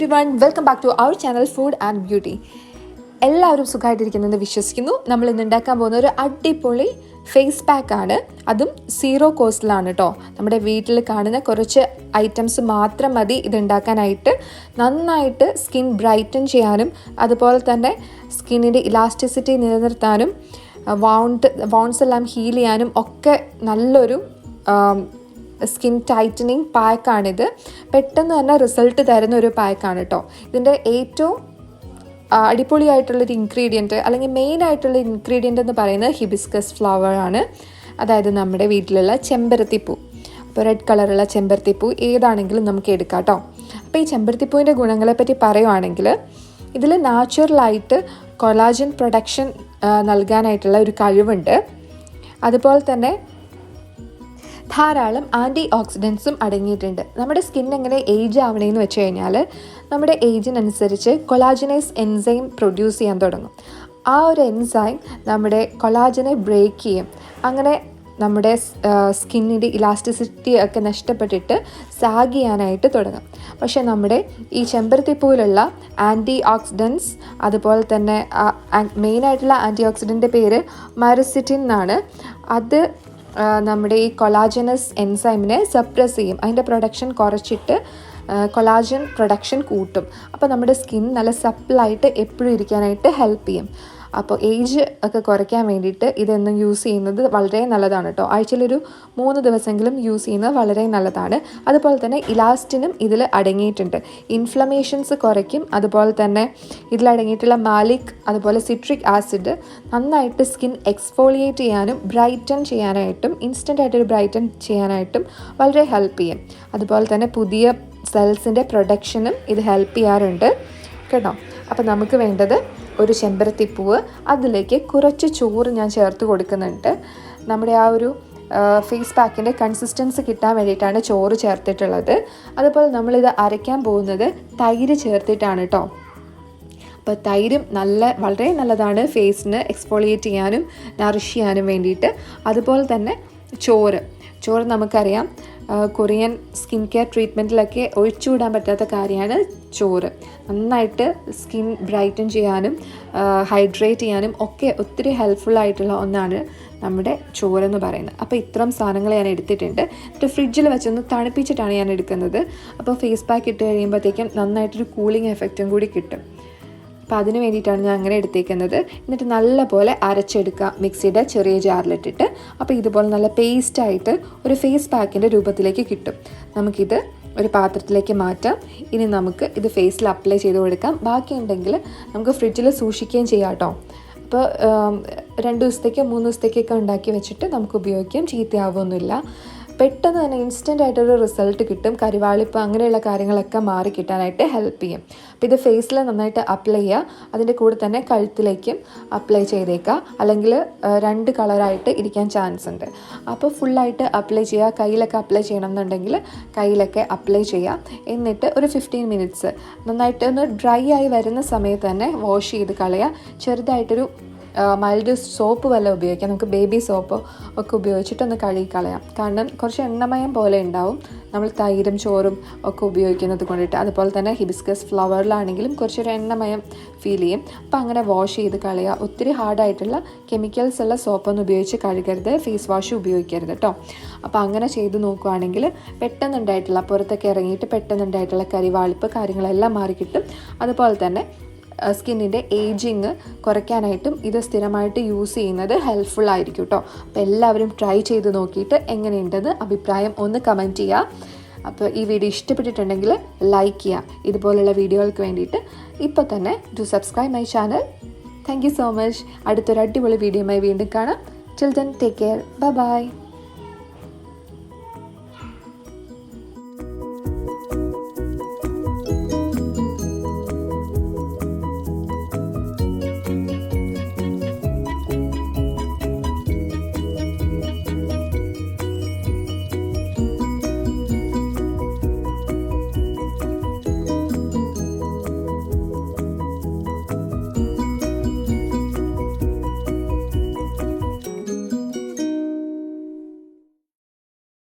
everyone, welcome back to our channel Food and Beauty. എല്ലാവരും സുഖമായിട്ടിരിക്കുന്നെന്ന് വിശ്വസിക്കുന്നു. നമ്മൾ ഇന്ന് ഉണ്ടാക്കാൻ പോകുന്ന ഒരു അടിപൊളി ഫേസ് പാക്ക് ആണ്. അതും സീറോ കോസ്റ്റിലാണ് കേട്ടോ. നമ്മുടെ വീട്ടിൽ കാണുന്ന കുറച്ച് ഐറ്റംസ് മാത്രം മതി ഇത് ഉണ്ടാക്കാനായിട്ട്. നന്നായിട്ട് സ്കിൻ ബ്രൈറ്റൻ ചെയ്യാനും അതുപോലെ തന്നെ സ്കിന്നിൻ്റെ ഇലാസ്റ്റിസിറ്റി നിലനിർത്താനും വൗണ്ട്സ് എല്ലാം ഹീൽ ചെയ്യാനും ഒക്കെ നല്ലൊരു സ്കിൻ ടൈറ്റനിങ് പാക്കാണിത്. പെട്ടെന്ന് തന്നെ റിസൾട്ട് തരുന്ന ഒരു പാക്കാണ് കേട്ടോ. ഇതിൻ്റെ ഏറ്റവും അടിപൊളിയായിട്ടുള്ളൊരു ഇൻഗ്രീഡിയൻറ്റ് അല്ലെങ്കിൽ മെയിനായിട്ടുള്ള ഇൻഗ്രീഡിയൻ്റ് എന്ന് പറയുന്നത് ഹിബിസ്കസ് ഫ്ലവർ ആണ്. അതായത് നമ്മുടെ വീട്ടിലുള്ള ചെമ്പരത്തിപ്പൂ. അപ്പോൾ റെഡ് കളറുള്ള ചെമ്പരത്തിപ്പൂ ഏതാണെങ്കിലും നമുക്ക് എടുക്കാം കേട്ടോ. അപ്പോൾ ഈ ചെമ്പരത്തിപ്പൂവിൻ്റെ ഗുണങ്ങളെപ്പറ്റി പറയുവാണെങ്കിൽ ഇതിൽ നാച്ചുറലായിട്ട് കൊളാജൻ പ്രൊഡക്ഷൻ നൽകാനായിട്ടുള്ള ഒരു കഴിവുണ്ട്. അതുപോലെ തന്നെ ധാരാളം ആൻറ്റി ഓക്സിഡൻസും അടങ്ങിയിട്ടുണ്ട്. നമ്മുടെ സ്കിൻ എങ്ങനെ ഏജ് ആവണമെന്ന് വെച്ച് കഴിഞ്ഞാൽ നമ്മുടെ ഏജിനനുസരിച്ച് കൊളാജനേസ് എൻസൈം പ്രൊഡ്യൂസ് ചെയ്യാൻ തുടങ്ങും. ആ ഒരു എൻസൈം നമ്മുടെ കൊളാജനെ ബ്രേക്ക് ചെയ്യും. അങ്ങനെ നമ്മുടെ സ്കിന്നിൻ്റെ ഇലാസ്റ്റിസിറ്റി ഒക്കെ നഷ്ടപ്പെട്ടിട്ട് സാഗ് ചെയ്യാനായിട്ട് തുടങ്ങും. പക്ഷേ നമ്മുടെ ഈ ചെമ്പരത്തിപ്പൂവിലുള്ള ആൻറ്റി ഓക്സിഡൻസ് അതുപോലെ തന്നെ മെയിനായിട്ടുള്ള ആൻറ്റി ഓക്സിഡൻ്റെ പേര് മൈറിസിറ്റിൻ എന്നാണ്. അത് നമ്മുടെ ഈ കൊളാജനസ് എൻസൈമിനെ സപ്രസ് ചെയ്യും. അതിൻ്റെ പ്രൊഡക്ഷൻ കുറച്ചിട്ട് കൊളാജൻ പ്രൊഡക്ഷൻ കൂട്ടും. അപ്പോൾ നമ്മുടെ സ്കിൻ നല്ല സപ്പിളായിട്ട് എപ്പോഴും ഇരിക്കാനായിട്ട് ഹെൽപ്പ് ചെയ്യും. അപ്പോൾ ഏജ് ഒക്കെ കുറയ്ക്കാൻ വേണ്ടിയിട്ട് ഇതെന്നും യൂസ് ചെയ്യുന്നത് വളരെ നല്ലതാണ് കേട്ടോ. ആഴ്ചയിലൊരു 3 ദിവസമെങ്കിലും യൂസ് ചെയ്യുന്നത് വളരെ നല്ലതാണ്. അതുപോലെ തന്നെ ഇലാസ്റ്റിനും ഇതിൽ അടങ്ങിയിട്ടുണ്ട്. ഇൻഫ്ലമേഷൻസ് കുറയ്ക്കും. അതുപോലെ തന്നെ ഇതിലടങ്ങിയിട്ടുള്ള മാലിക് അതുപോലെ സിട്രിക് ആസിഡ് നന്നായിട്ട് സ്കിൻ എക്സ്ഫോളിയേറ്റ് ചെയ്യാനും ബ്രൈറ്റൻ ചെയ്യാനായിട്ടും ഇൻസ്റ്റൻ്റായിട്ടൊരു ബ്രൈറ്റൻ ചെയ്യാനായിട്ടും വളരെ ഹെൽപ്പ് ചെയ്യും. അതുപോലെ തന്നെ പുതിയ സെൽസിൻ്റെ പ്രൊഡക്ഷനും ഇത് ഹെൽപ്പ് ചെയ്യാറുണ്ട് കേട്ടോ. അപ്പോൾ നമുക്ക് വേണ്ടത് ഒരു ചെമ്പരത്തിപ്പൂവ്, അതിലേക്ക് കുറച്ച് ചോറ് ഞാൻ ചേർത്ത് കൊടുക്കുന്നുണ്ട്. നമ്മുടെ ആ ഒരു ഫേസ് പാക്കിൻ്റെ കൺസിസ്റ്റൻസി കിട്ടാൻ വേണ്ടിയിട്ടാണ് ചോറ് ചേർത്തിട്ടുള്ളത്. അതുപോലെ നമ്മളിത് അരയ്ക്കാൻ പോകുന്നത് തൈര് ചേർത്തിട്ടാണ് കേട്ടോ. അപ്പോൾ തൈരും വളരെ നല്ലതാണ് ഫേസിന് എക്സ്ഫോളിയേറ്റ് ചെയ്യാനും നറിഷ് ചെയ്യാനും വേണ്ടിയിട്ട്. അതുപോലെ തന്നെ ചോറ് നമുക്കറിയാം, കൊറിയൻ സ്കിൻ കെയർ ട്രീറ്റ്മെൻറ്റിലൊക്കെ ഒഴിച്ചുവിടാൻ പറ്റാത്ത കാര്യമാണ് ചോറ്. നന്നായിട്ട് സ്കിൻ ബ്രൈറ്റൻ ചെയ്യാനും ഹൈഡ്രേറ്റ് ചെയ്യാനും ഒക്കെ ഒത്തിരി ഹെൽപ്ഫുള്ളായിട്ടുള്ള ഒന്നാണ് നമ്മുടെ ചോറെന്ന് പറയുന്നത്. അപ്പോൾ ഇത്രയും സാധനങ്ങൾ ഞാൻ എടുത്തിട്ടുണ്ട്. എന്നിട്ട് ഫ്രിഡ്ജിൽ വെച്ചൊന്ന് തണുപ്പിച്ചിട്ടാണ് ഞാൻ എടുക്കുന്നത്. അപ്പോൾ ഫേസ് പാക്ക് ഇട്ട് കഴിയുമ്പോഴത്തേക്കും നന്നായിട്ടൊരു കൂളിംഗ് എഫക്റ്റും കൂടി കിട്ടും. അപ്പോൾ അതിന് വേണ്ടിയിട്ടാണ് ഞാൻ അങ്ങനെ എടുത്തേക്കുന്നത്. എന്നിട്ട് നല്ലപോലെ അരച്ചെടുക്കുക മിക്സിയുടെ ചെറിയ ജാറിലിട്ടിട്ട്. അപ്പോൾ ഇതുപോലെ നല്ല പേസ്റ്റായിട്ട് ഒരു ഫേസ് പാക്കിൻ്റെ രൂപത്തിലേക്ക് കിട്ടും. നമുക്കിത് ഒരു പാത്രത്തിലേക്ക് മാറ്റാം. ഇനി നമുക്ക് ഇത് ഫേസിൽ അപ്ലൈ ചെയ്ത് കൊടുക്കാം. ബാക്കിയുണ്ടെങ്കിൽ നമുക്ക് ഫ്രിഡ്ജിൽ സൂക്ഷിക്കുകയും ചെയ്യാം കേട്ടോ. അപ്പോൾ 2 ദിവസത്തേക്കോ 3 ദിവസത്തേക്കൊക്കെ ഉണ്ടാക്കി വെച്ചിട്ട് നമുക്ക് ഉപയോഗിക്കാം. ചീത്തയാവുമൊന്നുമില്ല. പെട്ടെന്ന് തന്നെ ഇൻസ്റ്റൻ്റ് ആയിട്ടൊരു റിസൾട്ട് കിട്ടും. കരിവാളിപ്പ് അങ്ങനെയുള്ള കാര്യങ്ങളൊക്കെ മാറി കിട്ടാനായിട്ട് ഹെൽപ്പ് ചെയ്യും. അപ്പോൾ ഇത് ഫേസിൽ നന്നായിട്ട് അപ്ലൈ ചെയ്യുക. അതിൻ്റെ കൂടെ തന്നെ കഴുത്തിലേക്കും അപ്ലൈ ചെയ്തേക്കുക. അല്ലെങ്കിൽ 2 കളറായിട്ട് ഇരിക്കാൻ ചാൻസ് ഉണ്ട്. അപ്പോൾ ഫുള്ളായിട്ട് അപ്ലൈ ചെയ്യുക. കയ്യിലൊക്കെ അപ്ലൈ ചെയ്യണം എന്നുണ്ടെങ്കിൽ കയ്യിലൊക്കെ അപ്ലൈ ചെയ്യുക. എന്നിട്ട് ഒരു 15 മിനിറ്റ്സ് നന്നായിട്ട് ഒന്ന് ഡ്രൈ ആയി വരുന്ന സമയത്ത് തന്നെ വാഷ് ചെയ്ത് കളയുക. ചെറുതായിട്ടൊരു മൈൽഡ് സോപ്പ് വല്ല ഉപയോഗിക്കാം. നമുക്ക് ബേബി സോപ്പ് ഒക്കെ ഉപയോഗിച്ചിട്ടൊന്ന് കഴുകി കളയാം. കാരണം കുറച്ച് എണ്ണമയം പോലെ ഉണ്ടാവും നമ്മൾ തൈരും ചോറും ഒക്കെ ഉപയോഗിക്കുന്നത് കൊണ്ടിട്ട്. അതുപോലെ തന്നെ ഹിബിസ്കസ് ഫ്ലവറിലാണെങ്കിലും കുറച്ചൊരു എണ്ണമയം ഫീൽ ചെയ്യും. അപ്പോൾ അങ്ങനെ വാഷ് ചെയ്ത് കളയുക. ഒത്തിരി ഹാർഡായിട്ടുള്ള കെമിക്കൽസ് ഉള്ള സോപ്പൊന്നും ഉപയോഗിച്ച് കഴുകരുത്. ഫേസ് വാഷ് ഉപയോഗിക്കരുത് കേട്ടോ. അപ്പോൾ അങ്ങനെ ചെയ്ത് നോക്കുകയാണെങ്കിൽ പെട്ടെന്നുണ്ടായിട്ടുള്ള പുറത്തൊക്കെ ഇറങ്ങിയിട്ട് പെട്ടെന്നുണ്ടായിട്ടുള്ള കരിവാളിപ്പ് കാര്യങ്ങളെല്ലാം മാറിക്കിട്ടും. അതുപോലെ തന്നെ സ്കിന്നിൻ്റെ ഏജിങ് കുറയ്ക്കാനായിട്ടും ഇത് സ്ഥിരമായിട്ട് യൂസ് ചെയ്യുന്നത് ഹെൽപ്ഫുൾ ആയിരിക്കും കേട്ടോ. അപ്പോൾ എല്ലാവരും ട്രൈ ചെയ്ത് നോക്കിയിട്ട് എങ്ങനെയുണ്ടെന്ന് അഭിപ്രായം ഒന്ന് കമൻറ്റ് ചെയ്യുക. അപ്പോൾ ഈ വീഡിയോ ഇഷ്ടപ്പെട്ടിട്ടുണ്ടെങ്കിൽ ലൈക്ക് ചെയ്യുക. ഇതുപോലുള്ള വീഡിയോകൾക്ക് വേണ്ടിയിട്ട് ഇപ്പോൾ തന്നെ to subscribe my channel. Thank you so much. അടുത്തൊരു അടിപൊളി വീഡിയോയുമായി വീണ്ടും കാണാം. Till then take care. By.